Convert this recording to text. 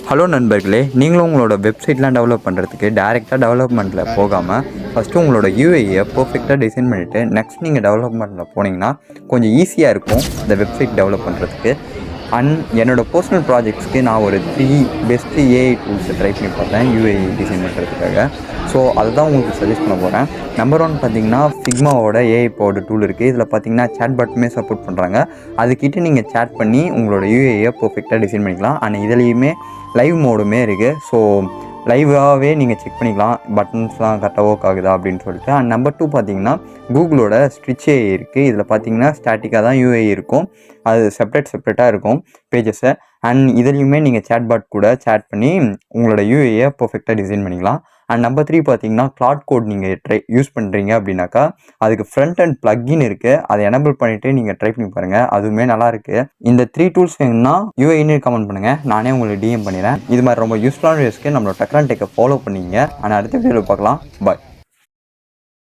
Hello நண்பர்களே, நீங்களும் உங்களோட வெப்சைட்லாம் டெவலப் பண்ணுறதுக்கு டேரெக்டாக டெவலப்மெண்ட்டில் போகாமல் ஃபஸ்ட்டு உங்களோட யூஐயை பர்ஃபெக்டாக டிசைன் பண்ணிவிட்டு நெக்ஸ்ட் நீங்கள் டெவலப்மெண்ட்டில் போனீங்கன்னா கொஞ்சம் ஈஸியாக இருக்கும் இந்த வெப்சைட் டெவலப் பண்ணுறதுக்கு. அண்ட் என்னோடய பர்சனல் ப்ராஜெக்ட்ஸ்க்கு நான் ஒரு 3 பெஸ்ட்டு ஏஐ டூல்ஸை ட்ரை பண்ணி பார்த்தேன் யூஐ டிசைன் பண்ணுறதுக்காக. ஸோ அதை தான் உங்களுக்கு சஜஸ்ட் பண்ண போகிறேன். நம்பர் 1 பார்த்தீங்கன்னா ஃபிக்மாவோட ஏஐ பவர்டு டூல் இருக்குது. இதில் பார்த்தீங்கன்னா சேட் பாட்டுமே சப்போர்ட் பண்ணுறாங்க. அதுக்கிட்ட நீங்கள் சேட் பண்ணி உங்களோட யூஐயை பர்ஃபெக்டாக டிசைன் பண்ணிக்கலாம். அண்ட் இதுலேயுமே லைவ் மோடுமே இருக்குது. ஸோ லைவாகவே நீங்கள் செக் பண்ணிக்கலாம் பட்டன்ஸ்லாம் கரெக்டாக ஒர்க் ஆகுதா அப்படின்னு சொல்லிட்டு. அண்ட் நம்பர் 2 பார்த்தீங்கன்னா கூகுளோட ஸ்ட்ரிச் ஏஐ இருக்குது. இதில் பார்த்தீங்கன்னா ஸ்டாட்டிக்காக தான் யூஐ இருக்கும், அது செப்பரேட்டாக இருக்கும் பேஜஸை. அண்ட் இதுலேயுமே நீங்கள் சேட் பாட் கூட சேட் பண்ணி உங்களோட யூஐயை பர்ஃபெக்டாக டிசைன் பண்ணிக்கலாம். அண்ட் நம்பர் 3 பார்த்தீங்கன்னா கிளாட் கோட் நீங்கள் யூஸ் பண்ணுறீங்க அப்படின்னாக்கா அதுக்கு ஃப்ரண்ட் அண்ட் ப்ளக்இன் இருக்குது. அதை எனபிள் பண்ணிவிட்டு நீங்கள் ட்ரை பண்ணி பாருங்கள், அதுவுமே நல்லாயிருக்கு. இந்த 3 டூல்ஸ் வேணும்னா யூஐன்னு கமெண்ட் பண்ணுங்கள், நானே உங்களுக்கு டிஎம் பண்ணிடுறேன். இது மாதிரி ரொம்ப யூஸ்ஃபுல்லான வீடியோஸ்க்கு நம்மளோட டெக் அண்ட் டெக்கை ஃபாலோ பண்ணிங்க. ஆனால் அடுத்த வீடியோவில் பார்க்கலாம். பாய்.